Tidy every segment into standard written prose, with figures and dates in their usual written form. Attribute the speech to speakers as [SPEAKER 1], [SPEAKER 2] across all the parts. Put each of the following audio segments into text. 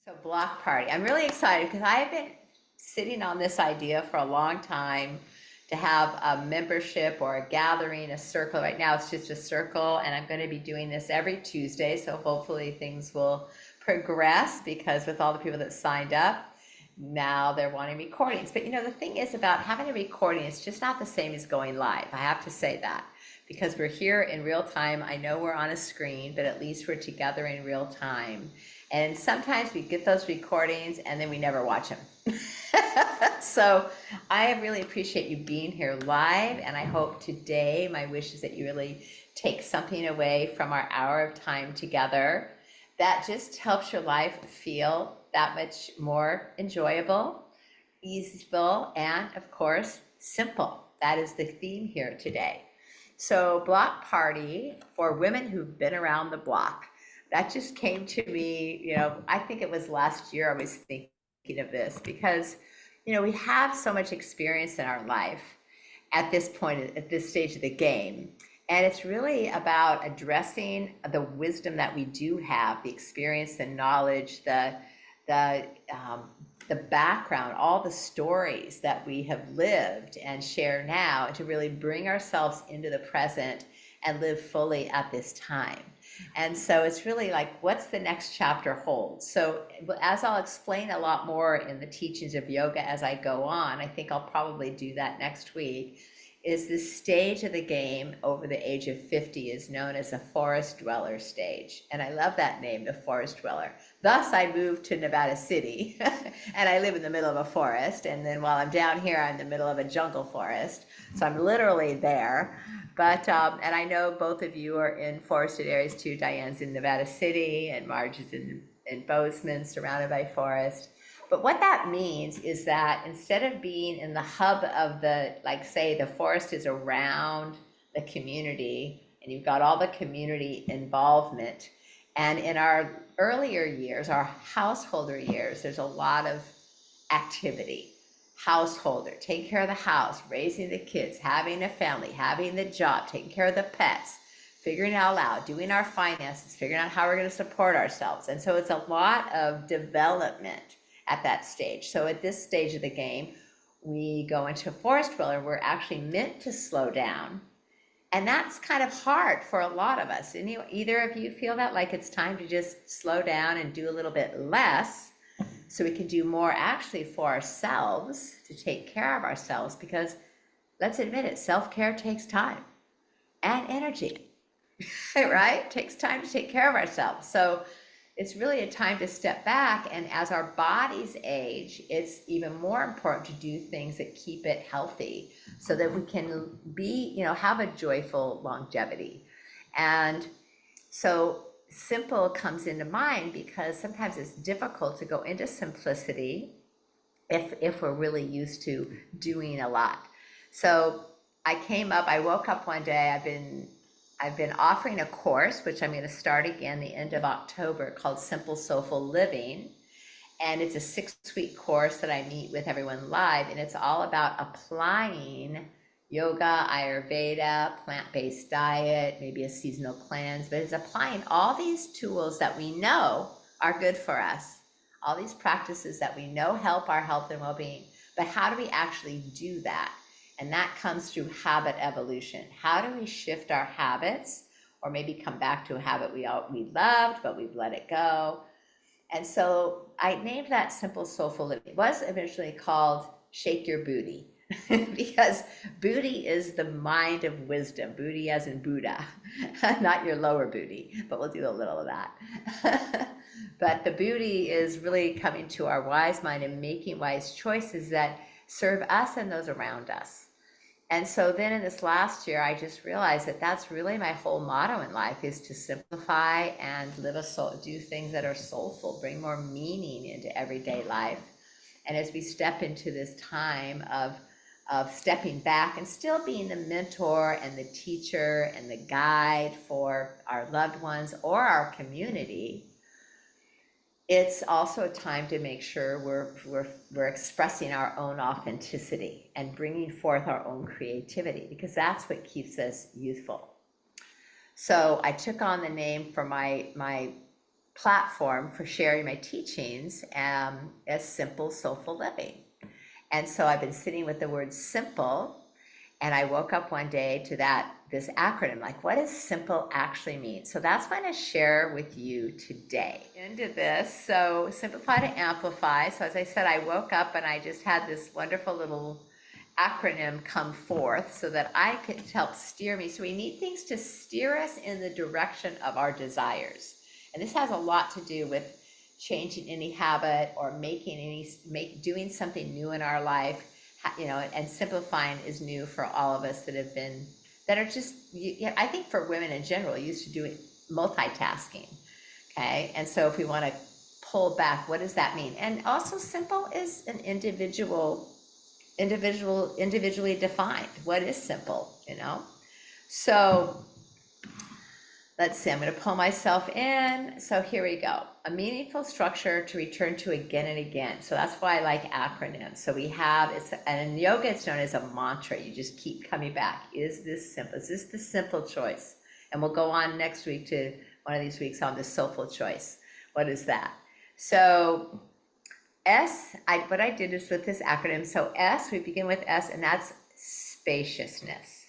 [SPEAKER 1] So block party. I'm really excited because I've been sitting on this idea for a long time to have a membership or a gathering, a circle. Right now it's just a circle, and I'm going to be doing this every Tuesday. So hopefully things will progress because with all the people that signed up, now they're wanting recordings. But the thing is about having a recording, it's just not the same as going live. I have to say that because we're here in real time. I know we're on a screen, but at least we're together in real time. And sometimes we get those recordings and then we never watch them. So I really appreciate you being here live. And I hope today, my wish is that you really take something away from our hour of time together that just helps your life feel that much more enjoyable, easeful, and of course, simple. That is the theme here today. So, block party for women who've been around the block. That just came to me, I think it was last year I was thinking of this because, we have so much experience in our life at this point, at this stage of the game. And it's really about addressing the wisdom that we do have, the experience, the knowledge, the the background, all the stories that we have lived and share now, and to really bring ourselves into the present and live fully at this time. And so it's really like, what's the next chapter hold? So as I'll explain a lot more in the teachings of yoga as I go on, I think I'll probably do that next week, is this stage of the game over the age of 50 is known as the forest dweller stage. And I love that name, the forest dweller. Thus, I moved to Nevada City and I live in the middle of a forest. And then while I'm down here, I'm in the middle of a jungle forest. So I'm literally there. But, and I know both of you are in forested areas too. Diane's in Nevada City and Marge is in Bozeman, surrounded by forest. But what that means is that instead of being in the hub of like say the forest is around the community and you've got all the community involvement. And in our earlier years, our householder years, there's a lot of activity. Householder, taking care of the house, raising the kids, having a family, having the job, taking care of the pets, figuring it all out, doing our finances, figuring out how we're going to support ourselves. And so it's a lot of development at that stage. So at this stage of the game, we go into forest dweller. We're actually meant to slow down. And that's kind of hard for a lot of us. And either of you feel that like it's time to just slow down and do a little bit less so we can do more actually for ourselves to take care of ourselves? Because let's admit it, self-care takes time and energy, right? It takes time to take care of ourselves. So it's really a time to step back, and as our bodies age, it's even more important to do things that keep it healthy so that we can be, have a joyful longevity. And so simple comes into mind because sometimes it's difficult to go into simplicity if we're really used to doing a lot. So I woke up one day, I've been offering a course, which I'm going to start again the end of October, called Simple Soulful Living. And it's a 6-week course that I meet with everyone live. And it's all about applying yoga, Ayurveda, plant-based diet, maybe a seasonal cleanse. But it's applying all these tools that we know are good for us, all these practices that we know help our health and well-being. But how do we actually do that? And that comes through habit evolution. How do we shift our habits, or maybe come back to a habit we loved, but we've let it go? And so I named that Simple Soulful Living. It was eventually called Shake Your Booty because booty is the mind of wisdom. Booty as in Buddha, not your lower booty, but we'll do a little of that. But the booty is really coming to our wise mind and making wise choices that serve us and those around us. And so then in this last year, I just realized that that's really my whole motto in life, is to simplify and do things that are soulful, bring more meaning into everyday life. And as we step into this time of stepping back and still being the mentor and the teacher and the guide for our loved ones or our community, it's also a time to make sure we're expressing our own authenticity and bringing forth our own creativity, because that's what keeps us youthful. So I took on the name for my platform for sharing my teachings as simple, soulful living. And so I've been sitting with the word simple, and I woke up one day to this acronym, like what does simple actually mean? So that's what I'm going to share with you today. Into this, so simplify to amplify. So as I said, I woke up and I just had this wonderful little acronym come forth so that I could help steer me. So we need things to steer us in the direction of our desires. And this has a lot to do with changing any habit or doing something new in our life, and simplifying is new for all of us that are just, I think for women in general, used to doing multitasking. Okay. And so if we want to pull back, what does that mean? And also simple is an individually defined. What is simple, So let's see, I'm going to pull myself in. So here we go. A meaningful structure to return to again and again. So that's why I like acronyms. So and in yoga, it's known as a mantra. You just keep coming back. Is this simple? Is this the simple choice? And we'll go on next week to one of these weeks on the soulful choice. What is that? So what I did is with this acronym. So we begin with S, and that's spaciousness.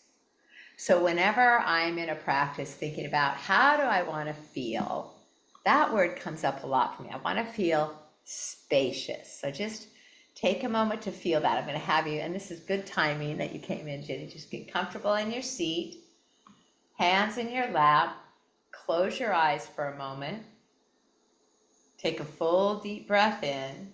[SPEAKER 1] So whenever I'm in a practice thinking about how do I want to feel, that word comes up a lot for me. I want to feel spacious. So just take a moment to feel that. I'm going to have you, and this is good timing that you came in, Jenny. Just get comfortable in your seat, hands in your lap, close your eyes for a moment, take a full deep breath in,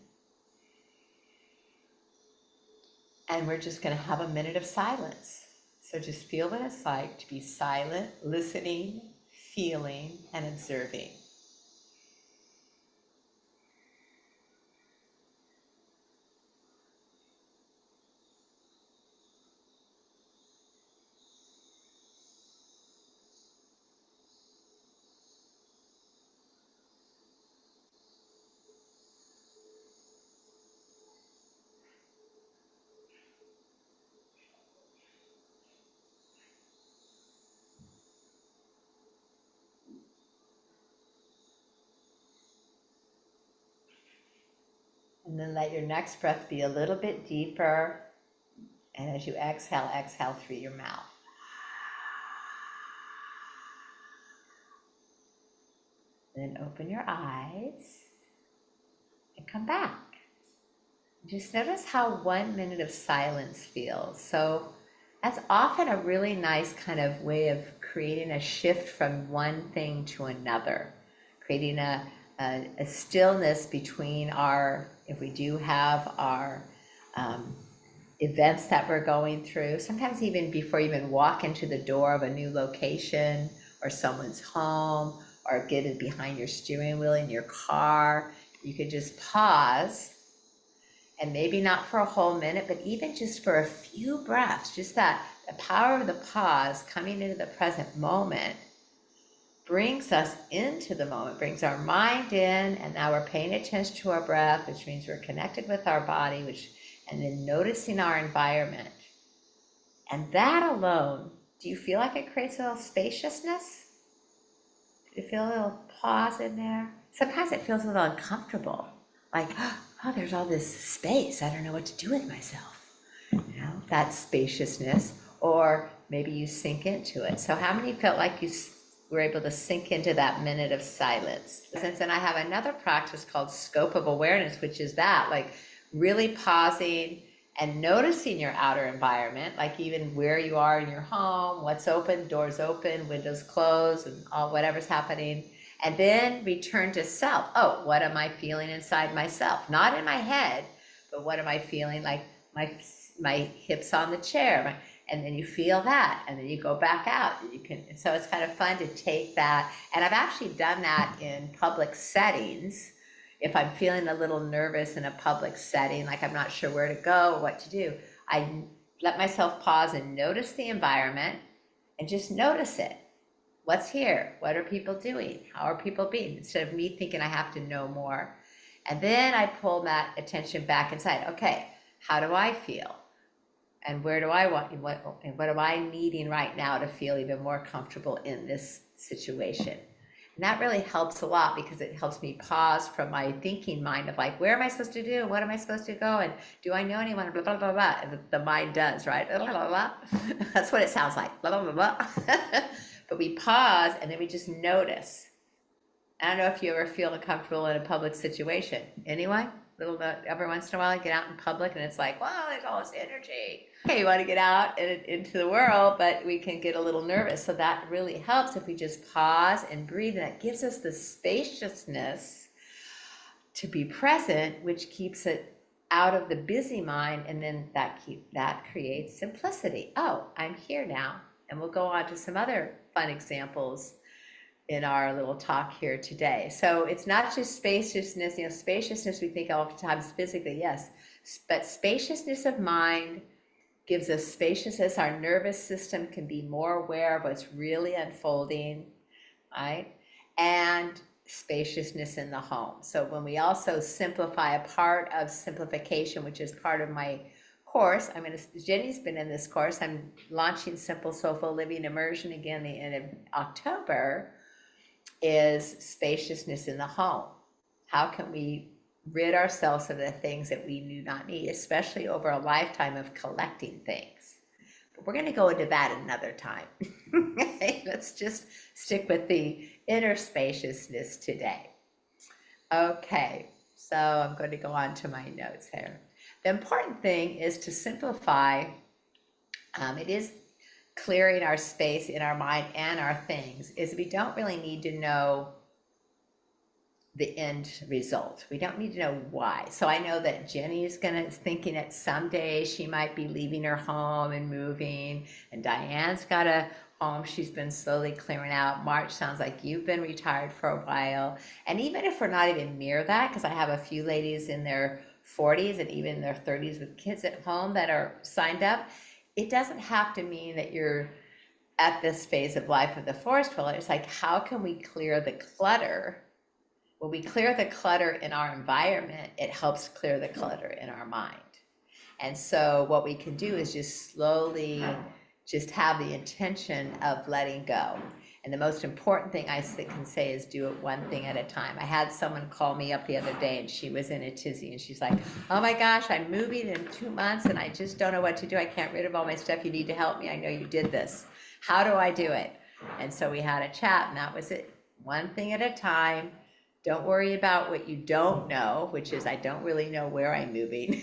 [SPEAKER 1] and we're just going to have a minute of silence. So just feel what it's like to be silent, listening, feeling, and observing. And then let your next breath be a little bit deeper. And as you exhale through your mouth. Then open your eyes and come back. Just notice how 1 minute of silence feels. So that's often a really nice kind of way of creating a shift from one thing to another, creating a stillness between if we do have our events that we're going through, sometimes even before you even walk into the door of a new location or someone's home, or get it behind your steering wheel in your car, you could just pause, and maybe not for a whole minute, but even just for a few breaths, just the power of the pause coming into the present moment brings us into the moment, brings our mind in, and now we're paying attention to our breath, which means we're connected with our body, and then noticing our environment. And that alone, do you feel like it creates a little spaciousness? Do you feel a little pause in there? Sometimes it feels a little uncomfortable, like, oh, there's all this space. I don't know what to do with myself. That spaciousness, or maybe you sink into it. So how many felt like you were able to sink into that minute of silence? And I have another practice called scope of awareness, which is that, like really pausing and noticing your outer environment, like even where you are in your home, what's open, doors open, windows closed, and all whatever's happening. And then return to self. Oh, what am I feeling inside myself? Not in my head, but what am I feeling, like my hips on the chair, and then you feel that, and then you go back out. And so it's kind of fun to take that. And I've actually done that in public settings. If I'm feeling a little nervous in a public setting, like I'm not sure where to go or what to do, I let myself pause and notice the environment and just notice it. What's here? What are people doing? How are people being? Instead of me thinking I have to know more. And then I pull that attention back inside. Okay, how do I feel? And where do I want, what am I needing right now to feel even more comfortable in this situation? And that really helps a lot because it helps me pause from my thinking mind of like, where am I supposed to do? What am I supposed to go? And do I know anyone? Blah, blah, blah, blah. And the mind does, right? Blah, blah, blah. That's what it sounds like. Blah, blah, blah, blah. But we pause and then we just notice. I don't know if you ever feel uncomfortable in a public situation. Anyone? Little every once in a while, I get out in public and it's like, wow, there's all this energy. Okay, you want to get out and into the world, but we can get a little nervous. So that really helps if we just pause and breathe. And that gives us the spaciousness to be present, which keeps it out of the busy mind, and then that creates simplicity. Oh, I'm here now, and we'll go on to some other fun examples in our little talk here today. So it's not just spaciousness, spaciousness we think oftentimes physically, yes, but spaciousness of mind gives us spaciousness. Our nervous system can be more aware of what's really unfolding, right? And spaciousness in the home. So when we also simplify, a part of simplification, which is part of my course, Jenny's been in this course, I'm launching Simple Soulful Living Immersion again in October, is spaciousness in the home. How can we rid ourselves of the things that we do not need, especially over a lifetime of collecting things? But we're going to go into that another time. Let's just stick with the inner spaciousness today. Okay, so I'm going to go on to my notes here. The important thing is to simplify. It is clearing our space in our mind and our things, is we don't really need to know the end result. We don't need to know why. So I know that Jenny is thinking that someday she might be leaving her home and moving, and Diane's got a home she's been slowly clearing out. March, sounds like you've been retired for a while. And even if we're not even near that, because I have a few ladies in their 40s and even in their 30s with kids at home that are signed up, it doesn't have to mean that you're at this phase of life of the forest dweller. It's like, how can we clear the clutter? When we clear the clutter in our environment, it helps clear the clutter in our mind. And so what we can do is just slowly just have the intention of letting go. And the most important thing I can say is do it one thing at a time. I had someone call me up the other day and she was in a tizzy and she's like, oh my gosh, I'm moving in 2 months and I just don't know what to do. I can't get rid of all my stuff. You need to help me. I know you did this. How do I do it? And so we had a chat and that was it. One thing at a time. Don't worry about what you don't know, which is I don't really know where I'm moving.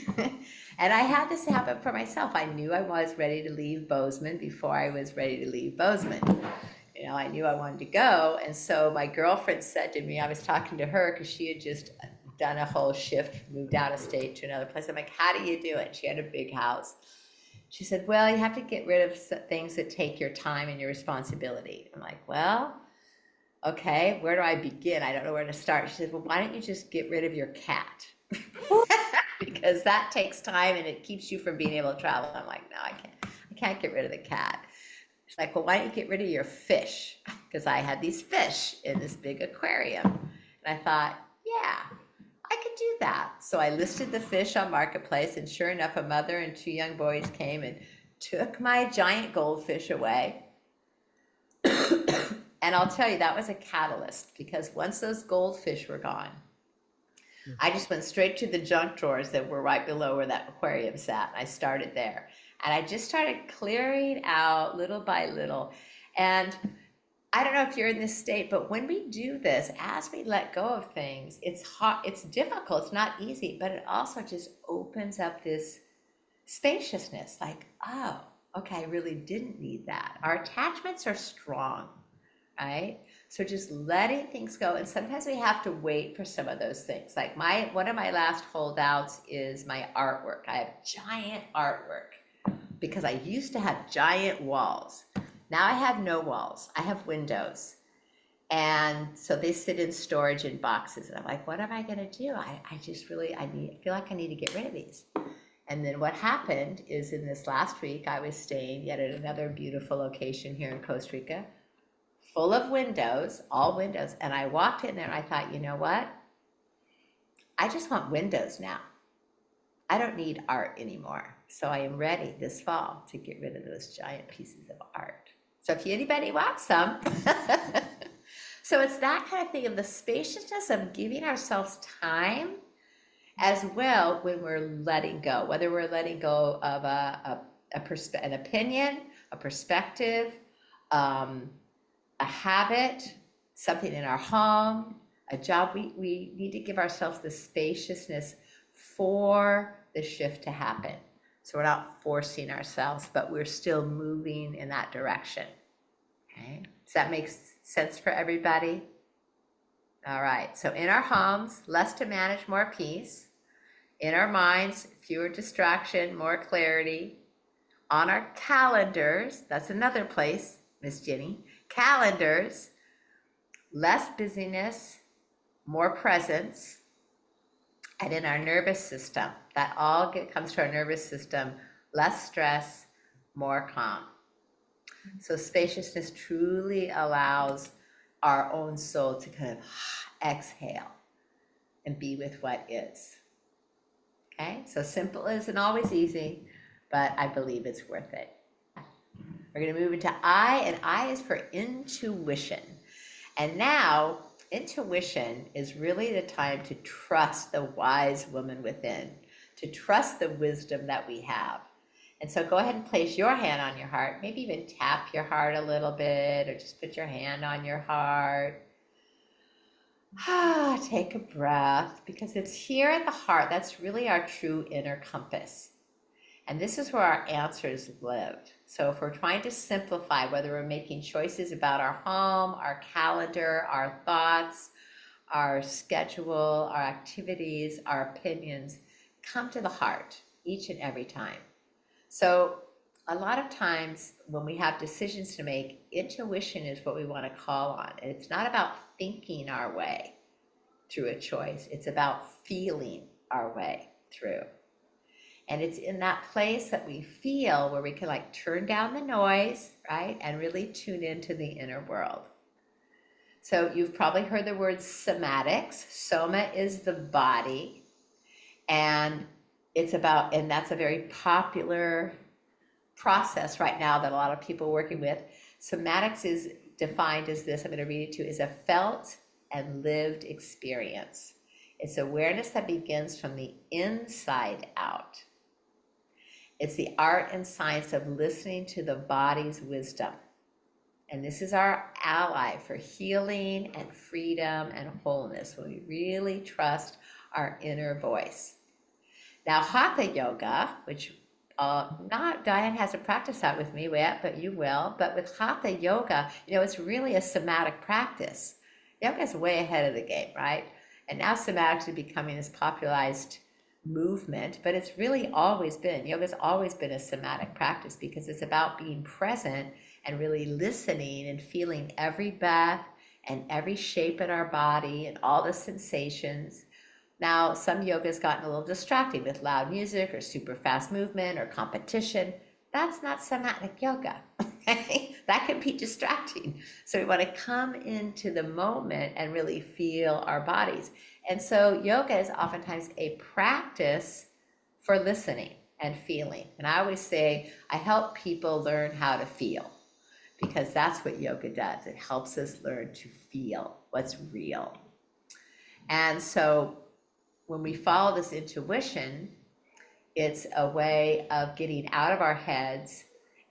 [SPEAKER 1] And I had this happen for myself. I knew I was ready to leave Bozeman before I was ready to leave Bozeman. I knew I wanted to go. And so my girlfriend said to me, I was talking to her because she had just done a whole shift, moved out of state to another place. I'm like, how do you do it? She had a big house. She said, well, you have to get rid of things that take your time and your responsibility. I'm like, well, okay, where do I begin? I don't know where to start. She said, well, why don't you just get rid of your cat? Because that takes time and it keeps you from being able to travel. I'm like, no, I can't get rid of the cat. She's like, well, why don't you get rid of your fish? Because I had these fish in this big aquarium. And I thought, yeah, I could do that. So I listed the fish on Marketplace, and sure enough, a mother and 2 young boys came and took my giant goldfish away. And I'll tell you, that was a catalyst, because once those goldfish were gone, I just went straight to the junk drawers that were right below where that aquarium sat. I started there. And I just started clearing out little by little. And I don't know if you're in this state, but when we do this, as we let go of things, it's hard, it's difficult, it's not easy, but it also just opens up this spaciousness, like, oh, okay, I really didn't need that. Our attachments are strong, right? So just letting things go. And sometimes we have to wait for some of those things. Like one of my last holdouts is my artwork. I have giant artwork because I used to have giant walls. Now I have no walls. I have windows. And so they sit in storage in boxes. And I'm like, what am I going to do? I feel like I need to get rid of these. And then what happened is, in this last week, I was staying yet at another beautiful location here in Costa Rica, full of windows, all windows. And I walked in there and I thought, you know what? I just want windows now. I don't need art anymore. So I am ready this fall to get rid of those giant pieces of art. So if anybody wants some, So it's that kind of thing of the spaciousness of giving ourselves time as well when we're letting go, whether we're letting go of an opinion, a perspective, um, a habit, something in our home, a job. We need to give ourselves the spaciousness for the shift to happen. So we're not forcing ourselves, but we're still moving in that direction. Okay. Does that make sense for everybody? All right. So in our homes, less to manage, more peace. In our minds, fewer distraction, more clarity. On our calendars, that's another place, Miss Jenny, calendars, less busyness, more presence. And in our nervous system, that all comes to our nervous system, less stress, more calm. So spaciousness truly allows our own soul to kind of exhale and be with what is. Okay, so simple isn't always easy, but I believe it's worth it. We're going to move into I, and I is for intuition. And now, intuition is really the time to trust the wise woman within, to trust the wisdom that we have. And so go ahead and place your hand on your heart, maybe even tap your heart a little bit, or just put your hand on your heart. Take a breath, because it's here at the heart. That's really our true inner compass. And this is where our answers live. So if we're trying to simplify, whether we're making choices about our home, our calendar, our thoughts, our schedule, our activities, our opinions, come to the heart each and every time. So a lot of times when we have decisions to make, intuition is what we want to call on. And it's not about thinking our way through a choice. It's about feeling our way through. And it's in that place that we feel where we can like turn down the noise, right? And really tune into the inner world. So you've probably heard the word somatics. Soma is the body. And and that's a very popular process right now that a lot of people are working with. Somatics is defined as this, I'm going to read it to you, is a felt and lived experience. It's awareness that begins from the inside out. It's the art and science of listening to the body's wisdom. And this is our ally for healing and freedom and wholeness when we really trust our inner voice. Now, Hatha Yoga, which not Diane hasn't practiced that with me yet, but you will. But with Hatha Yoga, it's really a somatic practice. Yoga is way ahead of the game, right? And now somatics is becoming this popularized movement, but it's really always been, yoga's always been a somatic practice because it's about being present and really listening and feeling every breath and every shape in our body and all the sensations. Now, some yoga has gotten a little distracting with loud music or super fast movement or competition. That's not somatic yoga. Okay? That can be distracting. So we want to come into the moment and really feel our bodies. And so yoga is oftentimes a practice for listening and feeling. And I always say, I help people learn how to feel, because that's what yoga does. It helps us learn to feel what's real. And so when we follow this intuition, it's a way of getting out of our heads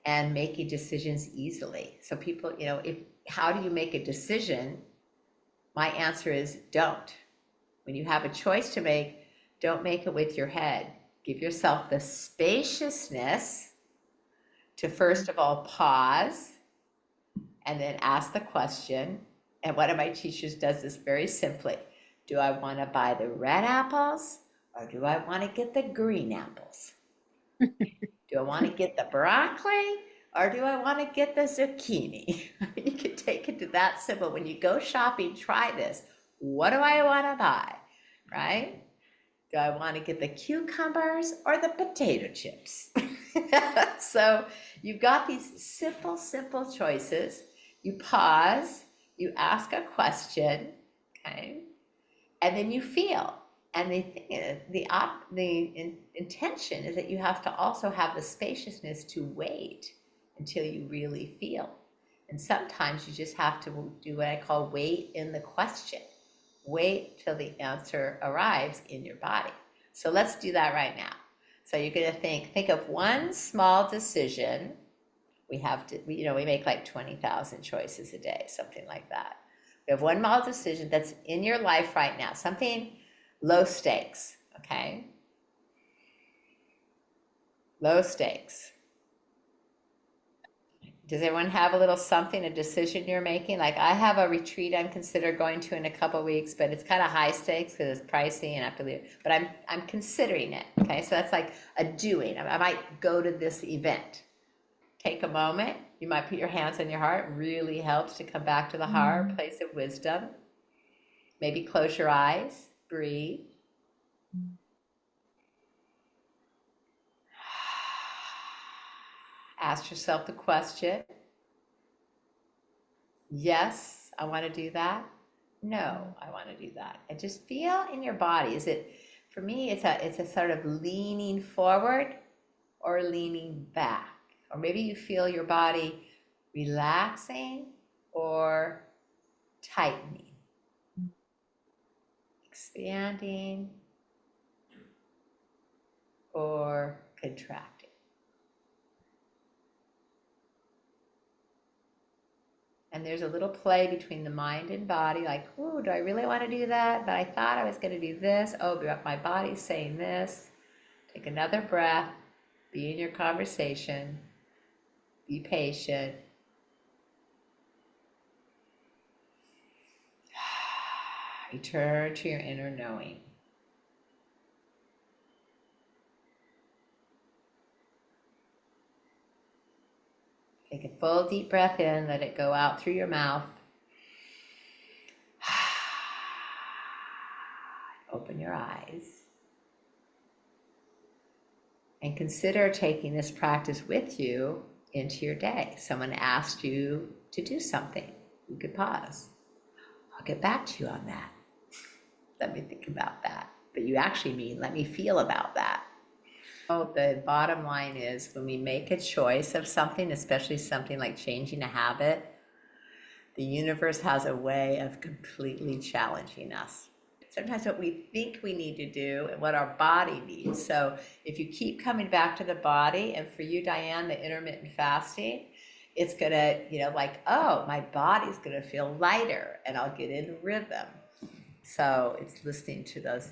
[SPEAKER 1] and making decisions easily. So people, how do you make a decision? My answer is don't. When you have a choice to make, don't make it with your head. Give yourself the spaciousness to first of all pause and then ask the question. And one of my teachers does this very simply. Do I want to buy the red apples or do I want to get the green apples? Do I want to get the broccoli or do I want to get the zucchini? You can take it to that simple. When you go shopping, try this. What do I want to buy, right? Do I want to get the cucumbers or the potato chips? So you've got these simple, simple choices. You pause, you ask a question, okay? And then you feel. And the intention is that you have to also have the spaciousness to wait until you really feel. And sometimes you just have to do what I call wait in the question. Wait till the answer arrives in your body. So let's do that right now. So you're going to think of one small decision. We have to, we make like 20,000 choices a day, something like that. We have one small decision that's in your life right now, something low stakes, okay? Low stakes. Does everyone have a little something, a decision you're making? Like I have a retreat I'm considering going to in a couple of weeks, but it's kind of high stakes because it's pricey and I have to leave. But I'm considering it. Okay, so that's like a doing. I might go to this event. Take a moment. You might put your hands on your heart. It really helps to come back to the heart, place of wisdom. Maybe close your eyes. Breathe. Ask yourself the question. Yes, I want to do that. No, I want to do that. And just feel in your body. Is it, for me, it's a sort of leaning forward or leaning back. Or maybe you feel your body relaxing or tightening, expanding or contracting. And there's a little play between the mind and body, like, ooh, do I really want to do that? But I thought I was going to do this. Oh, but my body's saying this. Take another breath. Be in your conversation. Be patient. Return to your inner knowing. Take a full deep breath in, let it go out through your mouth. Open your eyes. And consider taking this practice with you into your day. Someone asked you to do something. You could pause. I'll get back to you on that. Let me think about that. But you actually mean, let me feel about that. The bottom line is when we make a choice of something, especially something like changing a habit, the universe has a way of completely challenging us. Sometimes what we think we need to do and what our body needs. So if you keep coming back to the body, and for you, Diane, the intermittent fasting, it's gonna, like, oh, my body's gonna feel lighter and I'll get in rhythm. So it's listening to those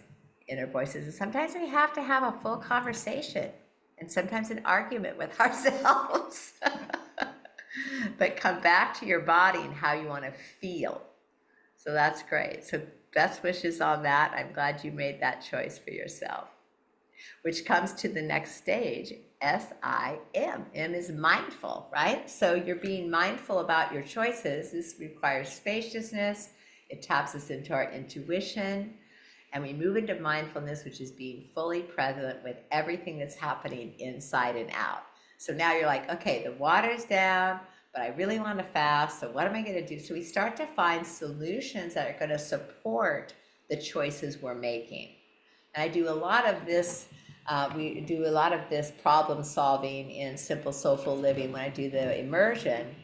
[SPEAKER 1] inner voices. And sometimes we have to have a full conversation and sometimes an argument with ourselves. But come back to your body and how you want to feel. So that's great. So best wishes on that. I'm glad you made that choice for yourself. Which comes to the next stage, SIM. M is mindful, right? So you're being mindful about your choices. This requires spaciousness. It taps us into our intuition. And we move into mindfulness, which is being fully present with everything that's happening inside and out. So now you're like, okay, the water's down, but I really want to fast. So what am I going to do? So we start to find solutions that are going to support the choices we're making. And I do a lot of this. We do a lot of this problem solving in Simple Soulful Living when I do the immersion.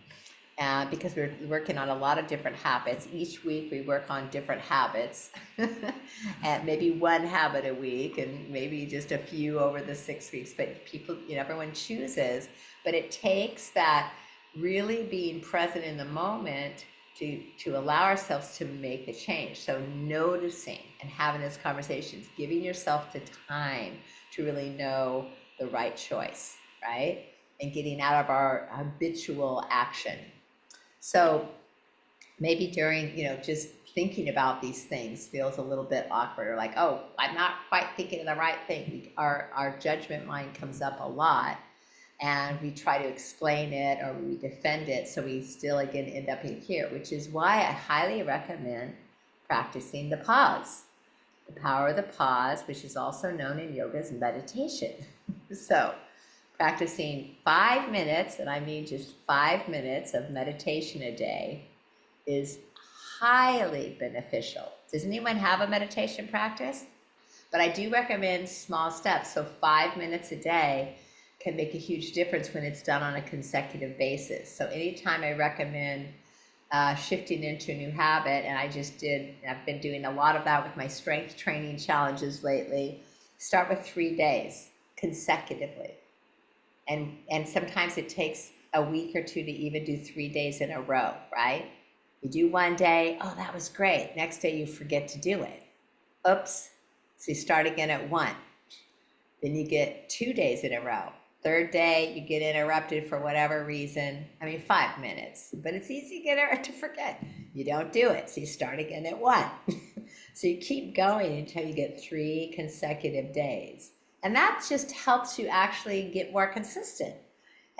[SPEAKER 1] Because we're working on a lot of different habits. Each week we work on different habits, and maybe one habit a week, and maybe just a few over the 6 weeks. But people, everyone chooses. But it takes that really being present in the moment to allow ourselves to make a change. So noticing and having those conversations, giving yourself the time to really know the right choice, right? And getting out of our habitual action. So maybe during, just thinking about these things feels a little bit awkward, or like, oh, I'm not quite thinking of the right thing. Our judgment mind comes up a lot, and we try to explain it or we defend it. So we still, again, end up in here, which is why I highly recommend practicing the pause. The power of the pause, which is also known in yoga as meditation. So practicing 5 minutes, and I mean just 5 minutes of meditation a day, is highly beneficial. Does anyone have a meditation practice? But I do recommend small steps. So 5 minutes a day can make a huge difference when it's done on a consecutive basis. So anytime I recommend shifting into a new habit, and I've been doing a lot of that with my strength training challenges lately. Start with 3 days consecutively. And sometimes it takes a week or two to even do 3 days in a row, right? You do one day, oh, that was great. Next day you forget to do it. Oops. So you start again at 1. Then you get 2 days in a row. Third day, you get interrupted for whatever reason. I mean, 5 minutes, but it's easy to forget. You don't do it, so you start again at 1. So you keep going until you get 3 consecutive days. And that just helps you actually get more consistent.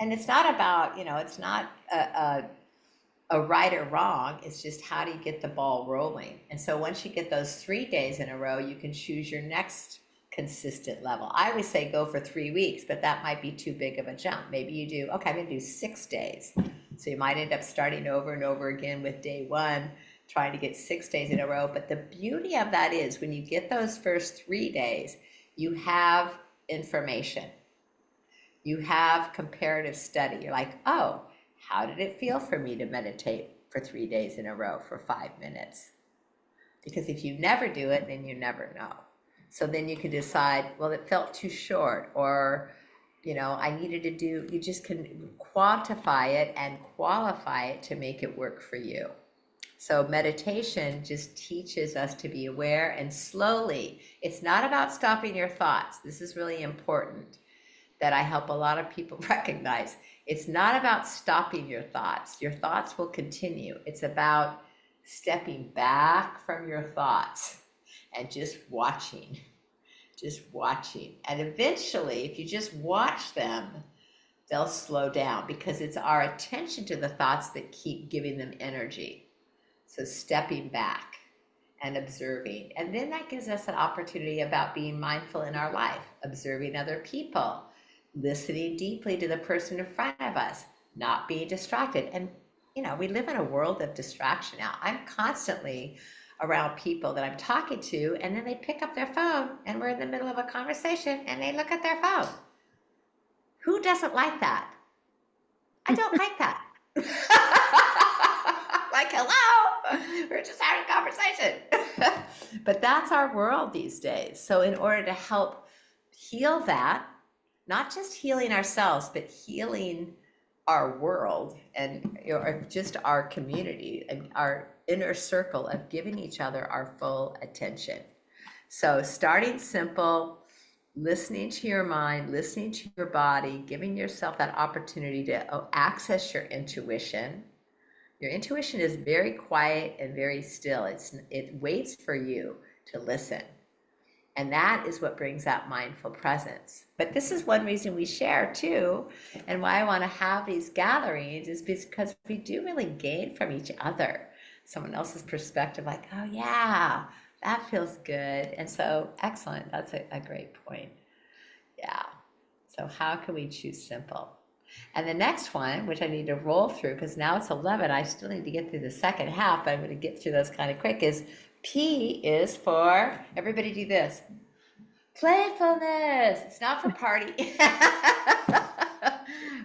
[SPEAKER 1] And it's not about, it's not a right or wrong. It's just how do you get the ball rolling? And so once you get those 3 days in a row, you can choose your next consistent level. I always say go for 3 weeks, but that might be too big of a jump. Maybe you do, okay, I'm gonna do 6 days. So you might end up starting over and over again with day 1, trying to get 6 days in a row. But the beauty of that is when you get those first 3 days, you have information. You have comparative study. You're like, oh, how did it feel for me to meditate for 3 days in a row for 5 minutes? Because if you never do it, then you never know. So then you can decide, well, it felt too short, or, I needed to do, you just can quantify it and qualify it to make it work for you. So meditation just teaches us to be aware and slowly. It's not about stopping your thoughts. This is really important that I help a lot of people recognize. It's not about stopping your thoughts. Your thoughts will continue. It's about stepping back from your thoughts and just watching. And eventually, if you just watch them, they'll slow down, because it's our attention to the thoughts that keep giving them energy. So stepping back and observing. And then that gives us an opportunity about being mindful in our life, observing other people, listening deeply to the person in front of us, not being distracted. And, we live in a world of distraction now. I'm constantly around people that I'm talking to, and then they pick up their phone, and we're in the middle of a conversation and they look at their phone. Who doesn't like that? I don't like that. Like, hello, we're just having a conversation. But that's our world these days. So in order to help heal that, not just healing ourselves, but healing our world and just our community and our inner circle of giving each other our full attention. So starting simple, listening to your mind, listening to your body, giving yourself that opportunity to access your intuition. Your intuition is very quiet and very still. It waits for you to listen. And that is what brings out mindful presence. But this is one reason we share too, and why I want to have these gatherings is because we do really gain from each other. Someone else's perspective, like, oh yeah, that feels good. And so, excellent, that's a great point. Yeah, so how can we choose simple? And the next one, which I need to roll through, because now it's 11, I still need to get through the second half, but I'm going to get through those kind of quick, is P is for, everybody do this, playfulness. It's not for party.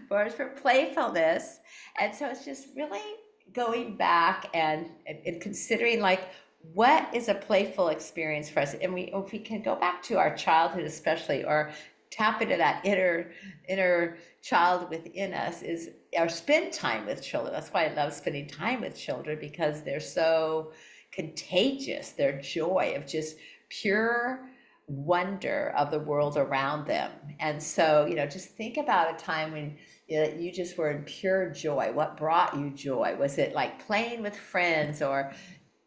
[SPEAKER 1] But it's for playfulness. And so it's just really going back and considering, like, what is a playful experience for us? And if we can go back to our childhood especially, or tap into that inner child within us, is or spend time with children. That's why I love spending time with children, because they're so contagious. Their joy of just pure wonder of the world around them. And so, just think about a time when you just were in pure joy. What brought you joy? Was it like playing with friends, or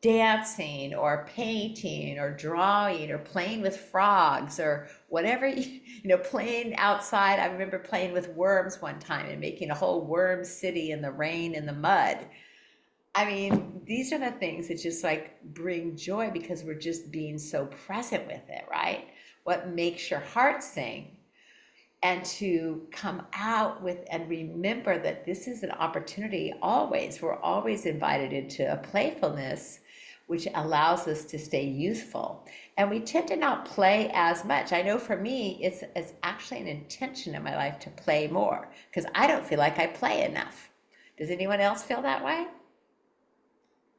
[SPEAKER 1] dancing, or painting, or drawing, or playing with frogs, or whatever, playing outside? I remember playing with worms one time and making a whole worm city in the rain and the mud. I mean, these are the things that just like bring joy, because we're just being so present with it, right? What makes your heart sing? And to come out with and remember that this is an opportunity always. We're always invited into a playfulness which allows us to stay youthful. And we tend to not play as much. I know for me, it's actually an intention in my life to play more because I don't feel like I play enough. Does anyone else feel that way?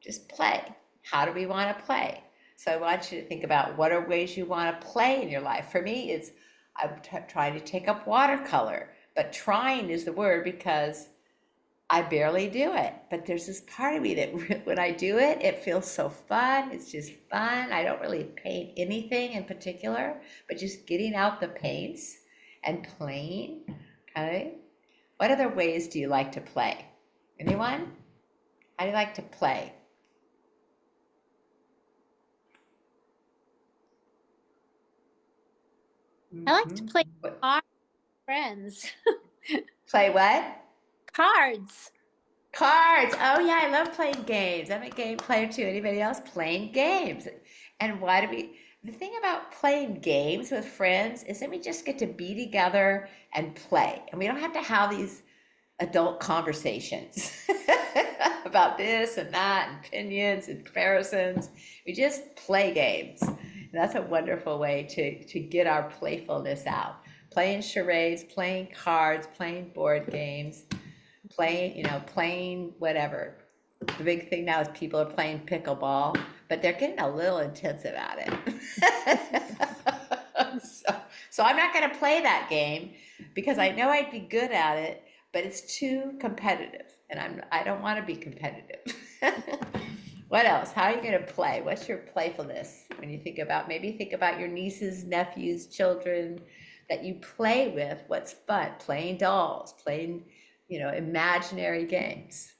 [SPEAKER 1] Just play. How do we want to play? So I want you to think about what are ways you want to play in your life. For me, it's I'm trying to take up watercolor, but trying is the word because I barely do it. But there's this part of me that when I do it, it feels so fun. It's just fun. I don't really paint anything in particular, but just getting out the paints and playing. Okay. What other ways do you like to play? Anyone? How do you like to play?
[SPEAKER 2] I like to play
[SPEAKER 1] What,
[SPEAKER 2] cards with friends.
[SPEAKER 1] play what?
[SPEAKER 2] Cards.
[SPEAKER 1] Cards. Oh yeah, I love playing games. I'm a game player too. Anybody else playing games? And why do we? The thing about playing games with friends is that we just get to be together and play, and we don't have to have these adult conversations about this and that, and opinions and comparisons. We just play games. And that's a wonderful way to get our playfulness out. Playing charades, playing cards, playing board games, playing whatever. The big thing now is people are playing pickleball, but they're getting a little intense about it. so I'm not going to play that game because I know I'd be good at it, but it's too competitive, and I don't want to be competitive. What else? How are you going to play? What's your playfulness when you maybe think about your nieces, nephews, children that you play with? What's fun? Playing dolls, playing, imaginary games.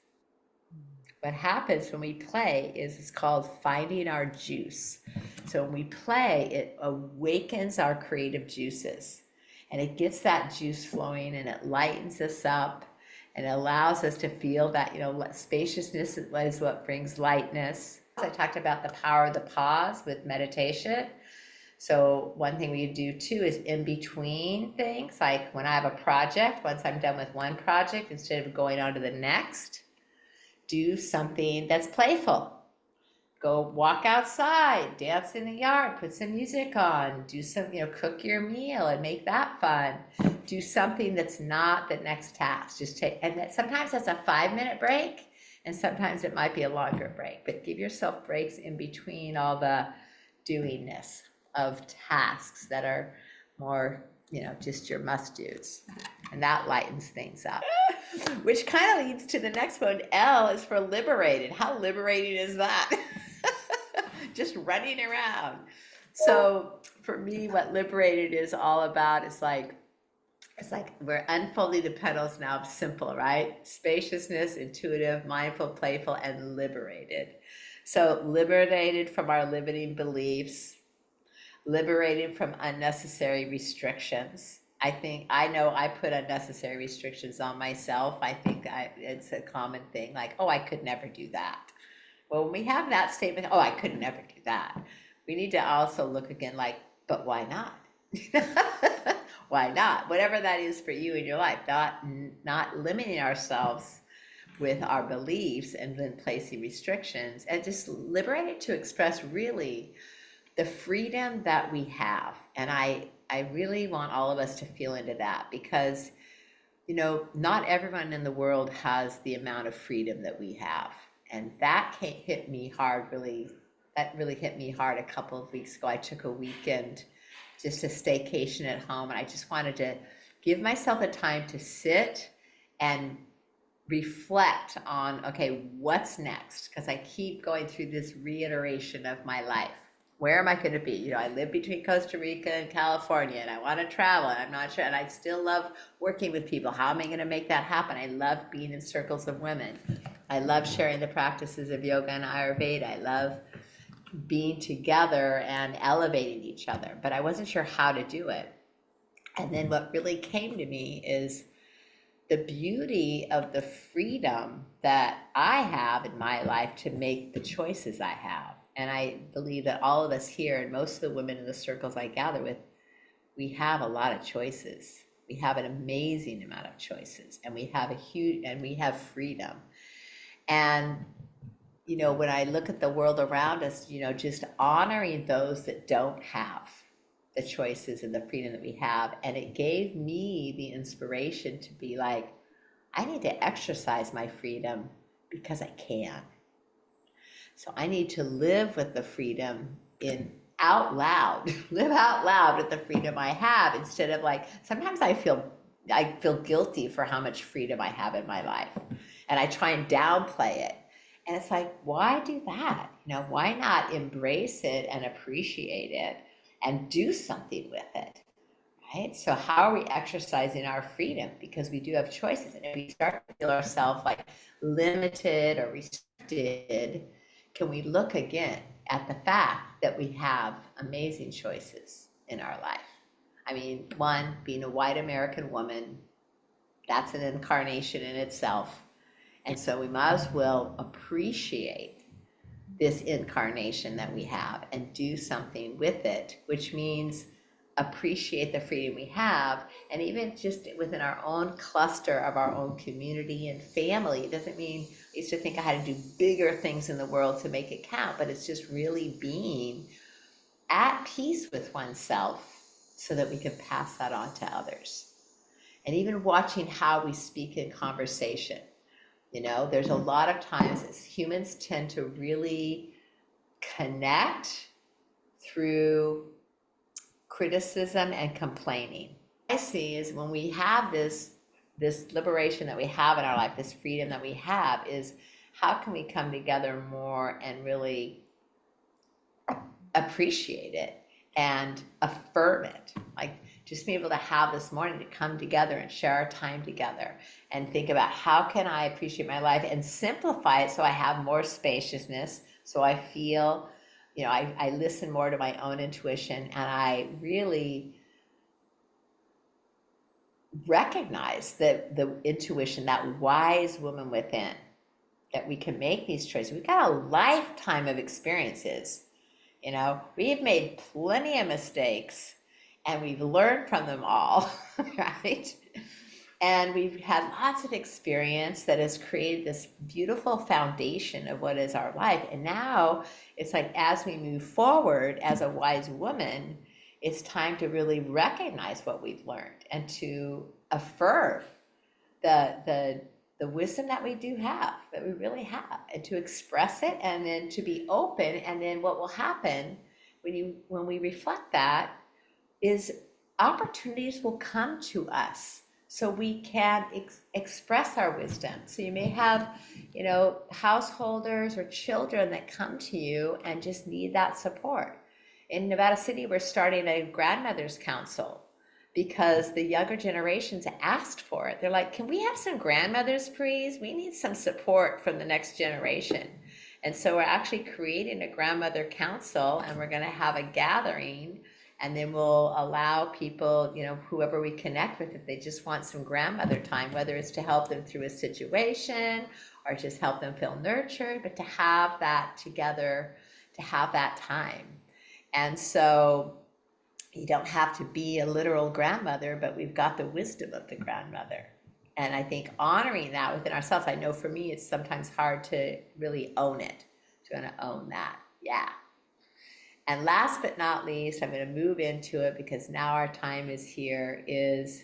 [SPEAKER 1] What happens when we play is it's called finding our juice. So when we play, it awakens our creative juices and it gets that juice flowing and it lightens us up and allows us to feel that, spaciousness is what brings lightness. I talked about the power of the pause with meditation. So one thing we do too is in between things, like when I have a project, once I'm done with one project, instead of going on to the next, do something that's playful. Go walk outside, dance in the yard, put some music on, do some, cook your meal and make that fun. Do something that's not the next task. Sometimes that's a 5-minute break, and sometimes it might be a longer break, but give yourself breaks in between all the doingness of tasks that are more, just your must-dos. And that lightens things up. Which kind of leads to the next one. L is for liberated. How liberating is that? Just running around. So for me, what liberated is all about is it's like we're unfolding the petals now of simple, right? Spaciousness, intuitive, mindful, playful, and liberated. So liberated from our limiting beliefs, liberated from unnecessary restrictions. I know I put unnecessary restrictions on myself. I think it's a common thing, like, oh, I could never do that. Well, when we have that statement, oh, I could never do that, we need to also look again like, but why not? Why not? Whatever that is for you in your life, not limiting ourselves with our beliefs and then placing restrictions, and just liberated to express really the freedom that we have. And I really want all of us to feel into that because, not everyone in the world has the amount of freedom that we have. And that hit me hard, really. That really hit me hard a couple of weeks ago. I took a weekend, just a staycation at home, and I just wanted to give myself a time to sit and reflect on, okay, what's next? Because I keep going through this reiteration of my life. Where am I going to be? I live between Costa Rica and California, and I want to travel, and I'm not sure. And I still love working with people. How am I going to make that happen? I love being in circles of women. I love sharing the practices of yoga and Ayurveda. I love being together and elevating each other, but I wasn't sure how to do it. And then what really came to me is the beauty of the freedom that I have in my life to make the choices I have. And I believe that all of us here, and most of the women in the circles I gather with, we have a lot of choices. We have an amazing amount of choices, and we have freedom. And when I look at the world around us, just honoring those that don't have the choices and the freedom that we have. And it gave me the inspiration to be like, I need to exercise my freedom because I can. So I need to live with the freedom in out loud, live out loud with the freedom I have instead of like, sometimes I feel guilty for how much freedom I have in my life. And I try and downplay it. And it's like, why do that? Why not embrace it and appreciate it and do something with it? Right? So how are we exercising our freedom? Because we do have choices. And if we start to feel ourselves like limited or restricted, can we look again at the fact that we have amazing choices in our life? I mean, one, being a white American woman, that's an incarnation in itself. And so we might as well appreciate this incarnation that we have and do something with it, which means appreciate the freedom we have. And even just within our own cluster of our own community and family, it doesn't mean I used to think I had to do bigger things in the world to make it count, but it's just really being at peace with oneself so that we can pass that on to others. And even watching how we speak in conversation. There's a lot of times as humans tend to really connect through criticism and complaining. I see is when we have this liberation that we have in our life, this freedom that we have, is how can we come together more and really appreciate it and affirm it? Like just be able to have this morning to come together and share our time together and think about how can I appreciate my life and simplify it so I have more spaciousness, so I feel, I listen more to my own intuition, and I really recognize the intuition, that wise woman within, that we can make these choices. We've got a lifetime of experiences. We've made plenty of mistakes and we've learned from them all, right? And we've had lots of experience that has created this beautiful foundation of what is our life. And now it's like, as we move forward as a wise woman, it's time to really recognize what we've learned and to affirm the wisdom that we do have, that we really have, and to express it, and then to be open. And then what will happen when we reflect that is opportunities will come to us so we can express our wisdom. So you may have, householders or children that come to you and just need that support. In Nevada City, we're starting a grandmother's council because the younger generations asked for it. They're like, can we have some grandmothers, please? We need some support from the next generation. And so we're actually creating a grandmother council, and we're going to have a gathering, and then we'll allow people, whoever we connect with, if they just want some grandmother time, whether it's to help them through a situation or just help them feel nurtured, but to have that together, to have that time. And so you don't have to be a literal grandmother, but we've got the wisdom of the grandmother. And I think honoring that within ourselves, I know for me, it's sometimes hard to really own it, to own that. Yeah. And last but not least, I'm going to move into it because now our time is here, is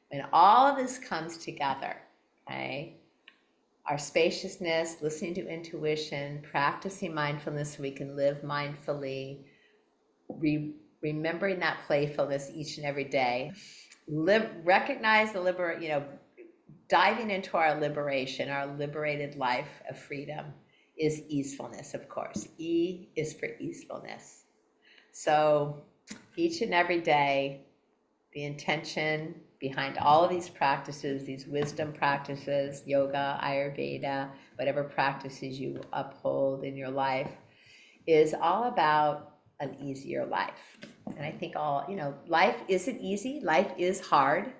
[SPEAKER 1] when all of this comes together, okay? Our spaciousness, listening to intuition, practicing mindfulness so we can live mindfully, remembering that playfulness each and every day, recognize the diving into our liberation, our liberated life of freedom is easefulness, of course. E is for easefulness. So each and every day, the intention behind all of these practices, these wisdom practices, yoga, Ayurveda, whatever practices you uphold in your life, is all about an easier life. And I think life isn't easy, life is hard.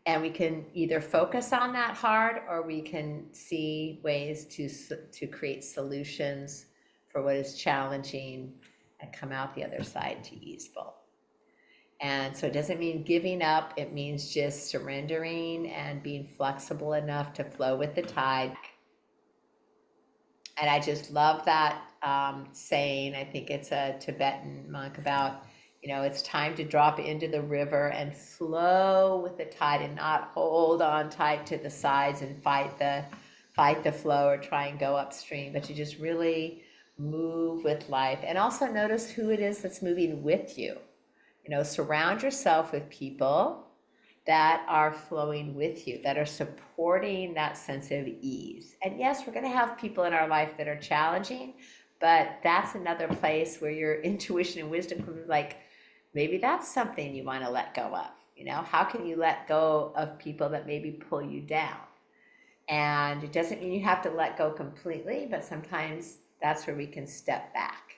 [SPEAKER 1] And we can either focus on that hard, or we can see ways to create solutions for what is challenging and come out the other side to easeful. And so it doesn't mean giving up, it means just surrendering and being flexible enough to flow with the tide. And I just love that saying. I think it's a Tibetan monk about, it's time to drop into the river and flow with the tide and not hold on tight to the sides and fight the flow or try and go upstream, but to just really move with life. And also notice who it is that's moving with you. Surround yourself with people that are flowing with you, that are supporting that sense of ease. And yes, we're going to have people in our life that are challenging, but that's another place where your intuition and wisdom comes, like, maybe that's something you want to let go of. How can you let go of people that maybe pull you down? And it doesn't mean you have to let go completely, but sometimes that's where we can step back.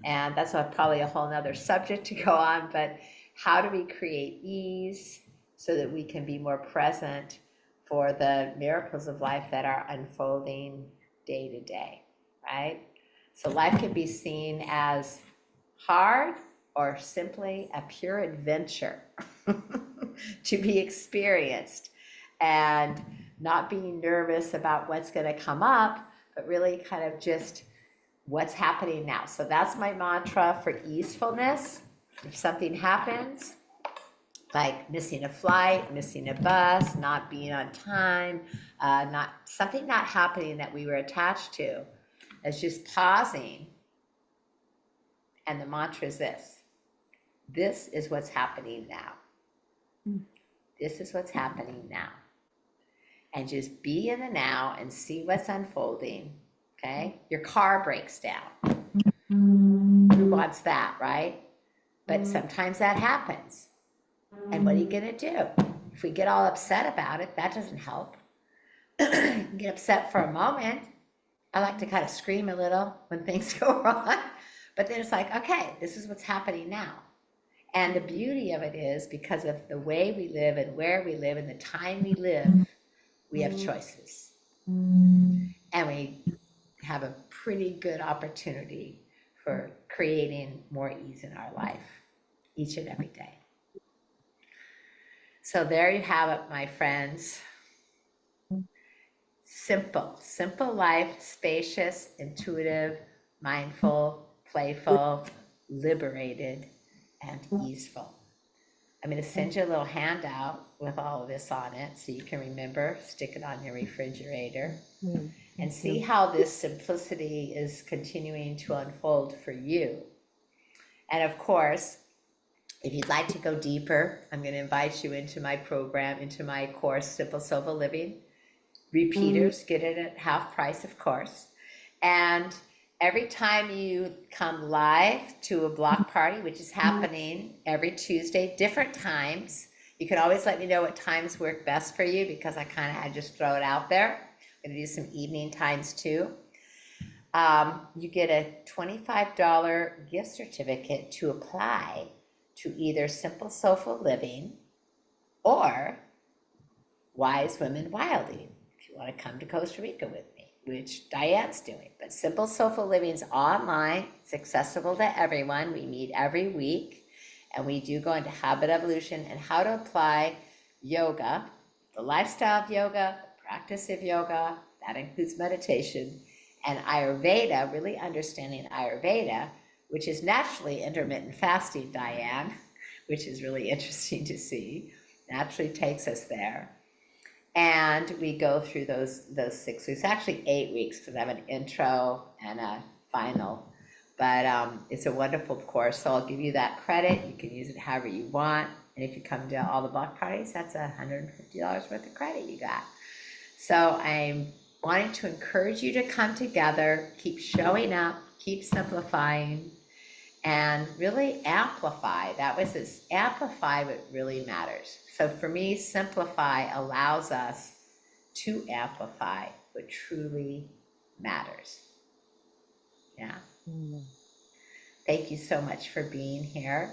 [SPEAKER 1] And that's probably a whole nother subject to go on, but how do we create ease so that we can be more present for the miracles of life that are unfolding day to day, right? So life can be seen as hard or simply a pure adventure to be experienced, and not being nervous about what's going to come up, but really kind of just what's happening now. So that's my mantra for easefulness. If something happens, like missing a flight, missing a bus, not being on time, not happening that we were attached to, is just pausing. And the mantra is this: this is what's happening now. This is what's happening now. And just be in the now and see what's unfolding. Okay? Your car breaks down. Who wants that, right? But sometimes that happens. And what are you going to do? If we get all upset about it, that doesn't help. Get upset for a moment. I like to kind of scream a little when things go wrong. But then it's like, okay, this is what's happening now. And the beauty of it is, because of the way we live and where we live and the time we live, we have choices. And we have a pretty good opportunity for creating more ease in our life each and every day. So there you have it, my friends. Simple life, spacious, intuitive, mindful, playful, liberated, and easeful. I'm going to send you a little handout with all of this on it so you can remember, stick it on your refrigerator, and see how this simplicity is continuing to unfold for you. And of course, if you'd like to go deeper, I'm going to invite you into my program, into my course, Simple Soulful Living. Repeaters get it at half price, of course. And every time you come live to a block party, which is happening every Tuesday, different times, you can always let me know what times work best for you, because I just throw it out there. I'm going to do some evening times too. You get a $25 gift certificate to apply to either Simple Soulful Living or Wise Women Wilding, if you want to come to Costa Rica with me, which Diane's doing. But Simple Soulful Living is online. It's accessible to everyone. We meet every week, and we do go into habit evolution and how to apply yoga, the lifestyle of yoga, the practice of yoga, that includes meditation, and Ayurveda, really understanding Ayurveda, which is naturally intermittent fasting, Diane, which is really interesting to see. Naturally takes us there. And we go through those 6 weeks, actually 8 weeks, because I have an intro and a final. But it's a wonderful course, so I'll give you that credit. You can use it however you want. And if you come to all the block parties, that's $150 worth of credit you got. So I'm wanting to encourage you to come together, keep showing up, keep simplifying, and really amplify. Amplify what really matters. So for me, simplify allows us to amplify what truly matters. Yeah. Thank you so much for being here.